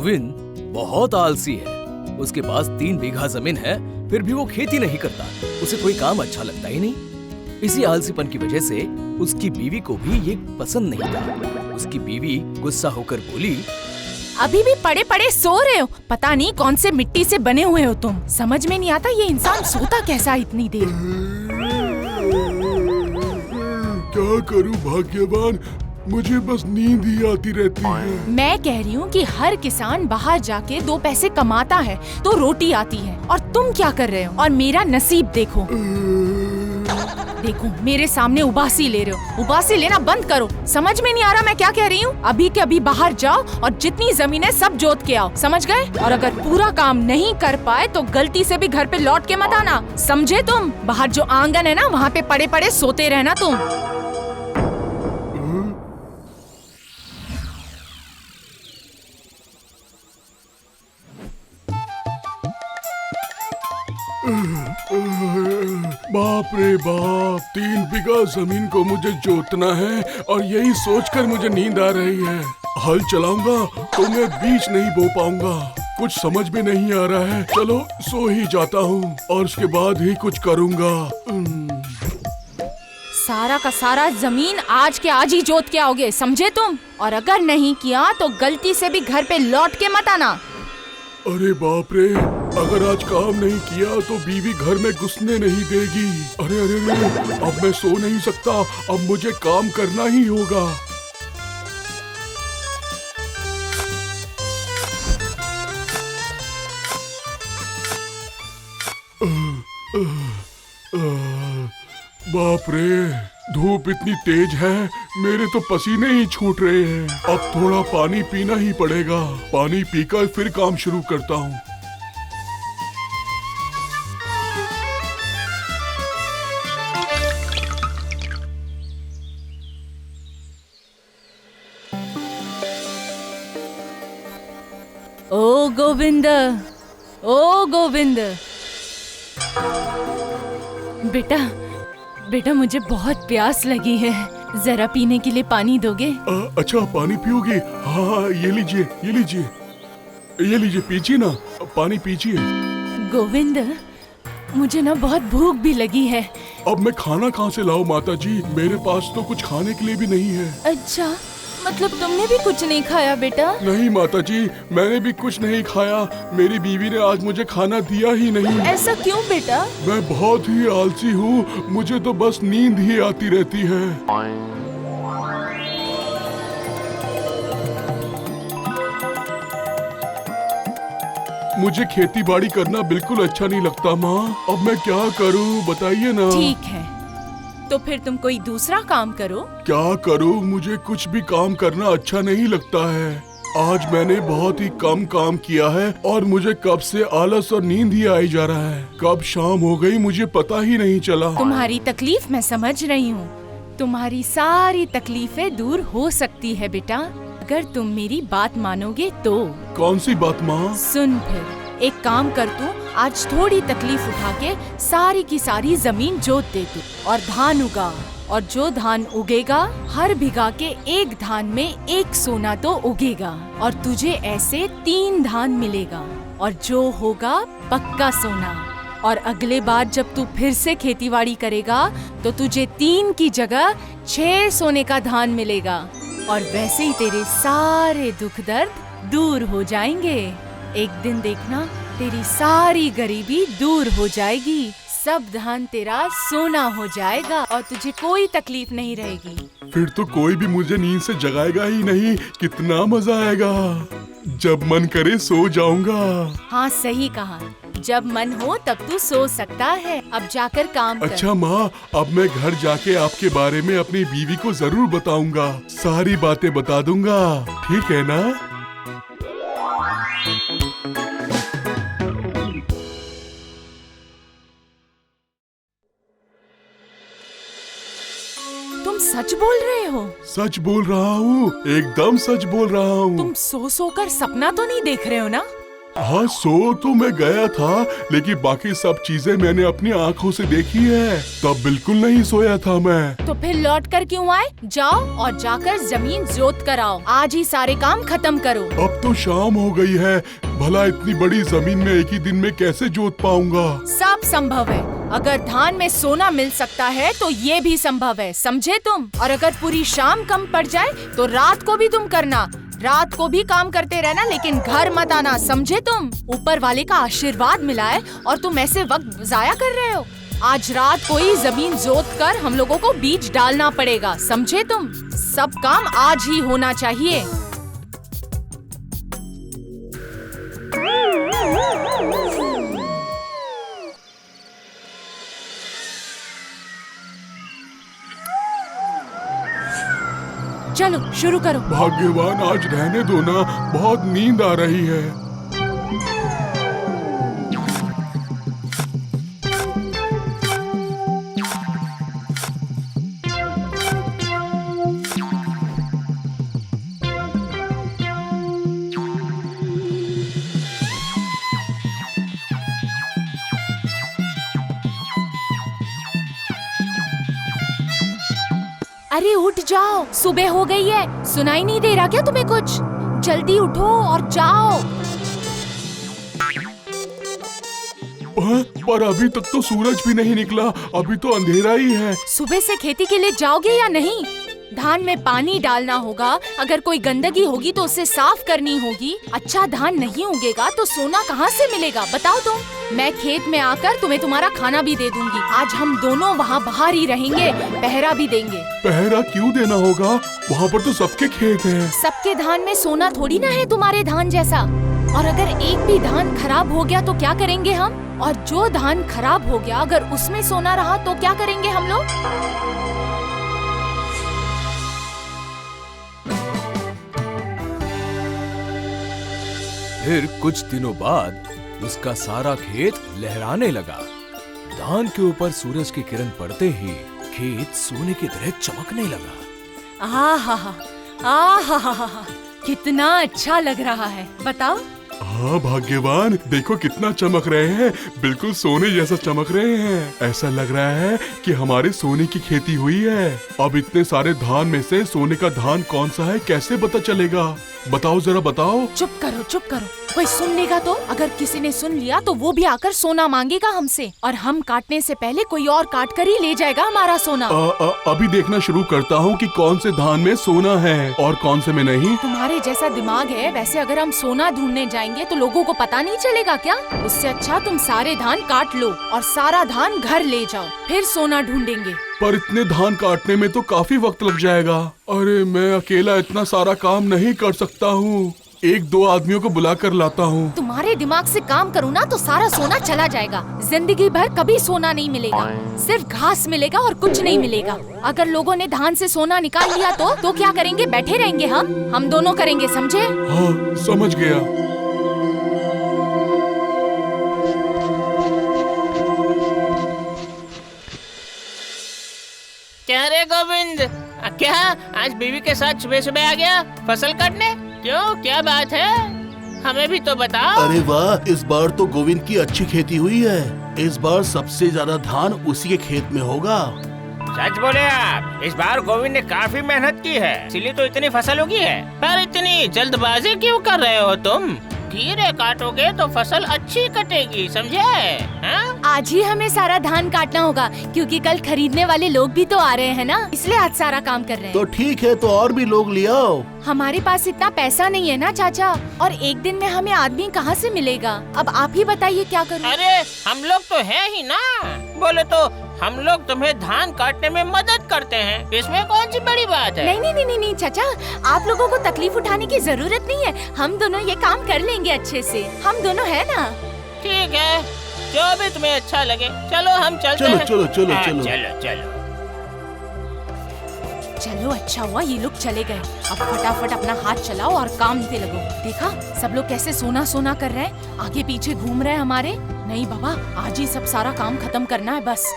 गोविंद बहुत आलसी है। उसके पास 3 बीघा जमीन है, फिर भी वो खेती नहीं करता। उसे कोई काम अच्छा लगता ही नहीं। इसी आलसीपन की वजह से उसकी बीवी को भी ये पसंद नहीं था। उसकी बीवी गुस्सा होकर बोली, अभी भी पड़े पड़े सो रहे हो? पता नहीं कौन से मिट्टी से बने हुए हो तुम। समझ में नहीं आता ये इंसान सोता कैसा इतनी देर। क्या करूं भाग्यवान, मुझे बस नींद ही आती रहती है। मैं कह रही हूँ कि हर किसान बाहर जाके 2 पैसे कमाता है तो रोटी आती है, और तुम क्या कर रहे हो? और मेरा नसीब देखो। देखो मेरे सामने उबासी ले रहे हो। उबासी लेना बंद करो। समझ में नहीं आ रहा मैं क्या कह रही हूँ? अभी के अभी बाहर जाओ और जितनी जमीन है सब जोत के आओ, समझ गए? और अगर पूरा काम नहीं कर पाए तो गलती से भी घर पे लौट के मत आना, समझे तुम? बाहर जो आंगन है ना, वहाँ पे पड़े पड़े सोते रहना तुम। बाप रे बाप, 3 बीघा जमीन को मुझे जोतना है और यही सोचकर मुझे नींद आ रही है। हल चलाऊंगा तो मैं बीज नहीं बो पाऊंगा। कुछ समझ में नहीं आ रहा है। चलो सो ही जाता हूँ और उसके बाद ही कुछ करूँगा। सारा का सारा जमीन आज के आज ही जोत के आओगे, समझे तुम? और अगर नहीं किया तो गलती से भी घर पे लौट के मत आना। अरे बाप रे, अगर आज काम नहीं किया तो बीवी घर में घुसने नहीं देगी। अरे अरे अरे, अब मैं सो नहीं सकता, अब मुझे काम करना ही होगा। बाप रे, धूप इतनी तेज है, मेरे तो पसीने ही छूट रहे हैं। अब थोड़ा पानी पीना ही पड़ेगा। पानी पीकर फिर काम शुरू करता हूँ। ओ गोविंद, ओ गोविंद। बेटा बेटा, मुझे बहुत प्यास लगी है, जरा पीने के लिए पानी दोगे? अच्छा, पानी पियोगे? हाँ, ये लीजिए, ये लीजिए, ये लीजिए, पीजिए ना, पानी पीजिए। गोविंद, मुझे ना बहुत भूख भी लगी है। अब मैं खाना कहाँ से लाऊं माता जी? मेरे पास तो कुछ खाने के लिए भी नहीं है। अच्छा, मतलब तुमने भी कुछ नहीं खाया बेटा? नहीं माता जी, मैंने भी कुछ नहीं खाया। मेरी बीवी ने आज मुझे खाना दिया ही नहीं। ऐसा क्यों बेटा? मैं बहुत ही आलसी हूँ, मुझे तो बस नींद ही आती रहती है। मुझे खेती बाड़ी करना बिल्कुल अच्छा नहीं लगता माँ। अब मैं क्या करूँ बताइए ना। ठीक है, तो फिर तुम कोई दूसरा काम करो। क्या करूँ? मुझे कुछ भी काम करना अच्छा नहीं लगता है। आज मैंने बहुत ही कम काम किया है और मुझे कब से आलस और नींद ही आई जा रहा है। कब शाम हो गई मुझे पता ही नहीं चला। तुम्हारी तकलीफ मैं समझ रही हूँ। तुम्हारी सारी तकलीफें दूर हो सकती है बेटा, अगर तुम मेरी बात मानोगे तो। कौन सी बात माँ? सुन फिर, एक काम कर तू, आज थोड़ी तकलीफ उठा के सारी की सारी जमीन जोत दे तू और धान उगा। और जो धान उगेगा, हर बीघा के 1 धान में 1 सोना तो उगेगा और तुझे ऐसे 3 धान मिलेगा, और जो होगा पक्का सोना। और अगले बार जब तू फिर से खेतीबाड़ी करेगा तो तुझे 3 की जगह 6 सोने का धान मिलेगा, और वैसे ही तेरे सारे दुख दर्द दूर हो जाएंगे। एक दिन देखना, तेरी सारी गरीबी दूर हो जाएगी, सब धान तेरा सोना हो जाएगा और तुझे कोई तकलीफ नहीं रहेगी। फिर तो कोई भी मुझे नींद से जगाएगा ही नहीं। कितना मजा आएगा। जब मन करे सो जाऊंगा। हाँ, सही कहा, जब मन हो तब तू सो सकता है। अब जाकर काम कर। अच्छा माँ, अब मैं घर जाके आपके बारे में अपनी बीवी को जरूर बताऊंगा। सारी बातें बता दूंगा, ठीक है ना? तुम सच बोल रहे हो? सच बोल रहा हूँ, एकदम सच बोल रहा हूँ। तुम सो कर सपना तो नहीं देख रहे हो ना? हाँ, सो तो मैं गया था, लेकिन बाकी सब चीजें मैंने अपनी आँखों से देखी है। तब बिल्कुल नहीं सोया था मैं। तो फिर लौट कर क्यों आए? जाओ और जाकर जमीन जोत कर आओ। आज ही सारे काम खत्म करो। अब तो शाम हो गई है, भला इतनी बड़ी जमीन में एक ही दिन में कैसे जोत पाऊंगा? सब संभव है। अगर धान में सोना मिल सकता है तो ये भी संभव है, समझे तुम? और अगर पूरी शाम कम पड़ जाए तो रात को भी तुम करना। रात को भी काम करते रहना, लेकिन घर मत आना, समझे तुम? ऊपर वाले का आशीर्वाद मिला है और तुम ऐसे वक्त जाया कर रहे हो। आज रात को ही जमीन जोत कर हम लोगों को बीज डालना पड़ेगा, समझे तुम? सब काम आज ही होना चाहिए। चलो शुरू करो। भाग्यवान, आज रहने दो ना, बहुत नींद आ रही है। अरे उठ जाओ, सुबह हो गई है। सुनाई नहीं दे रहा क्या तुम्हें कुछ? जल्दी उठो और जाओ। पर अभी तक तो सूरज भी नहीं निकला, अभी तो अंधेरा ही है। सुबह से खेती के लिए जाओगे या नहीं? धान में पानी डालना होगा, अगर कोई गंदगी होगी तो उसे साफ करनी होगी। अच्छा धान नहीं उगेगा तो सोना कहाँ से मिलेगा, बताओ तुम? मैं खेत में आकर तुम्हें तुम्हारा खाना भी दे दूंगी। आज हम दोनों वहाँ बाहर ही रहेंगे, पहरा भी देंगे। पहरा क्यों देना होगा? वहाँ पर तो सबके खेत हैं। सबके धान में सोना थोड़ी ना है तुम्हारे धान जैसा। और अगर एक भी धान खराब हो गया तो क्या करेंगे हम? और जो धान खराब हो गया अगर उसमें सोना रहा तो क्या करेंगे हम लोग? फिर कुछ दिनों बाद उसका सारा खेत लहराने लगा। धान के ऊपर सूरज की किरण पड़ते ही खेत सोने की तरह चमकने लगा। आहा, कितना अच्छा लग रहा है, बताओ। हाँ भाग्यवान, देखो कितना चमक रहे हैं, बिल्कुल सोने जैसा चमक रहे हैं। ऐसा लग रहा है कि हमारे सोने की खेती हुई है। अब इतने सारे धान में से सोने का धान कौन सा है, कैसे पता चलेगा? बताओ जरा बताओ। चुप करो, चुप करो। कोई सुन लेगा तो? अगर किसी ने सुन लिया तो वो भी आकर सोना मांगेगा हमसे, और हम काटने से पहले कोई और काट कर ही ले जाएगा हमारा सोना। अभी देखना शुरू करता हूँ कि कौन से धान में सोना है और कौन से में नहीं। तुम्हारे जैसा दिमाग है, वैसे अगर हम सोना ढूंढने जाएंगे तो लोगों को पता नहीं चलेगा क्या? उससे अच्छा तुम सारे धान काट लो और सारा धान घर ले जाओ, फिर सोना ढूंढेंगे। पर इतने धान काटने में तो काफी वक्त लग जाएगा। अरे मैं अकेला इतना सारा काम नहीं कर सकता हूँ, एक दो आदमियों को बुला कर लाता हूँ। तुम्हारे दिमाग से काम करूँ ना तो सारा सोना चला जाएगा। जिंदगी भर कभी सोना नहीं मिलेगा, सिर्फ घास मिलेगा और कुछ नहीं मिलेगा। अगर लोगों ने धान से सोना निकाल लिया तो क्या करेंगे? बैठे रहेंगे हम दोनों करेंगे, समझे? हाँ समझ गया। क्या रे गोविंद, क्या आज बीवी के साथ सुबह सुबह आ गया फसल काटने? क्यों, क्या बात है? हमें भी तो बताओ। अरे वाह, इस बार तो गोविंद की अच्छी खेती हुई है। इस बार सबसे ज्यादा धान उसी के खेत में होगा। सच बोले आप, इस बार गोविंद ने काफी मेहनत की है, इसलिए तो इतनी फसल उगी है। पर इतनी जल्दबाजी क्यों कर रहे हो तुम? धीरे काटोगे तो फसल अच्छी कटेगी, समझे? हाँ? आज ही हमें सारा धान काटना होगा, क्योंकि कल खरीदने वाले लोग भी तो आ रहे हैं ना, इसलिए आज सारा काम कर रहे हैं। तो ठीक है, तो और भी लोग ले आओ। हमारे पास इतना पैसा नहीं है ना चाचा, और एक दिन में हमें आदमी कहाँ से मिलेगा? अब आप ही बताइए क्या करूं? अरे हम लोग तो है ही ना, बोले तो हम लोग तुम्हें धान काटने में मदद करते हैं, इसमें कौन सी बड़ी बात है? नहीं चाचा, आप लोगों को तकलीफ उठाने की जरूरत नहीं है। हम दोनों ये काम कर लेंगे अच्छे से, हम दोनों है ना। ठीक है, जो भी तुम्हें अच्छा लगे। चलो हम चलते हैं। चलो चलो हाँ, चलो। चलो चलो। चलो अच्छा हुआ ये लोग चले गए। अब फटाफट अपना हाथ चलाओ और काम पे लगो। देखा सब लोग कैसे सोना सोना कर रहे हैं, आगे पीछे घूम रहे हैं हमारे। नहीं बाबा, आज ही सब सारा काम खत्म करना है बस।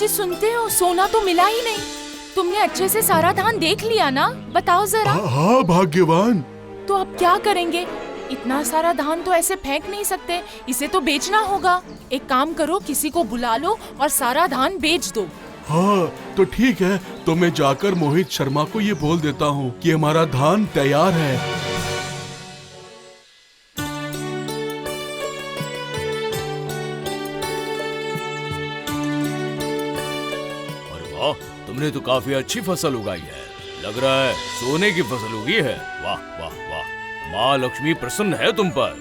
जी सुनते हो, सोना तो मिला ही नहीं। तुमने अच्छे से सारा धान देख लिया ना? बताओ जरा। हाँ भाग्यवान। तो अब क्या करेंगे? इतना सारा धान तो ऐसे फेंक नहीं सकते, इसे तो बेचना होगा। एक काम करो, किसी को बुला लो और सारा धान बेच दो। हाँ तो ठीक है, तो मैं जाकर मोहित शर्मा को ये बोल देता हूँ कि हमारा धान तैयार है। अरे वाह, तुमने तो काफी अच्छी फसल उगाई है। लग रहा है सोने की फसल उगी है। वाह वाह वाह, माँ लक्ष्मी प्रसन्न है तुम पर।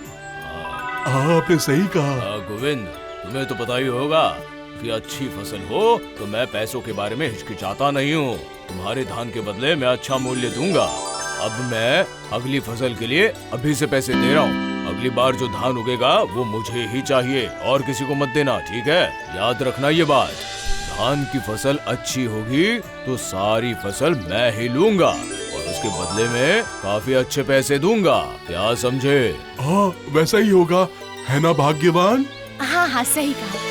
आपने सही कहा। गोविंद, तुम्हें तो पता ही होगा कि अच्छी फसल हो तो मैं पैसों के बारे में हिचकिचाता नहीं हूँ। तुम्हारे धान के बदले मैं अच्छा मूल्य दूंगा। अब मैं अगली फसल के लिए अभी से पैसे दे रहा हूँ। अगली बार जो धान उगेगा वो मुझे ही चाहिए और किसी को मत देना, ठीक है? याद रखना ये बात। धान की फसल अच्छी होगी तो सारी फसल मैं ही लूंगा और उसके बदले में काफी अच्छे पैसे दूंगा। क्या समझे? हाँ वैसा ही होगा, है ना भाग्यवान? हाँ हाँ सही कहा।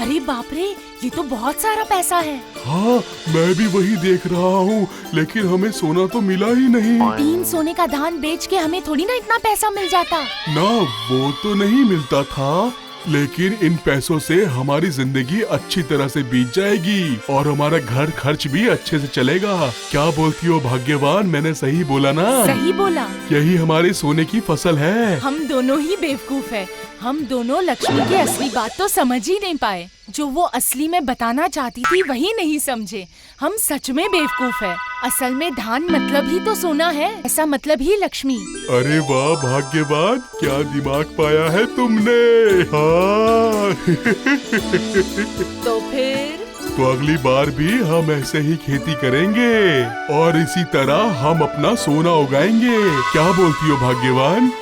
अरे बाप रे, ये तो बहुत सारा पैसा है। हाँ मैं भी वही देख रहा हूँ, लेकिन हमें सोना तो मिला ही नहीं। 3 सोने का धान बेच के हमें थोड़ी ना इतना पैसा मिल जाता। ना वो तो नहीं मिलता था, लेकिन इन पैसों से हमारी जिंदगी अच्छी तरह से बीत जाएगी और हमारा घर खर्च भी अच्छे से चलेगा। क्या बोलती हो भाग्यवान, मैंने सही बोला ना? सही बोला। यही हमारी सोने की फसल है। हम दोनों ही बेवकूफ है। हम दोनों लक्ष्मी की असली बात तो समझ ही नहीं पाए। जो वो असली में बताना चाहती थी वही नहीं समझे। हम सच में बेवकूफ है। असल में धान मतलब ही तो सोना है, ऐसा मतलब ही लक्ष्मी। अरे वाह भाग्यवान, क्या दिमाग पाया है तुमने। हाँ तो फिर तो अगली बार भी हम ऐसे ही खेती करेंगे और इसी तरह हम अपना सोना उगाएंगे। क्या बोलती हो भाग्यवान?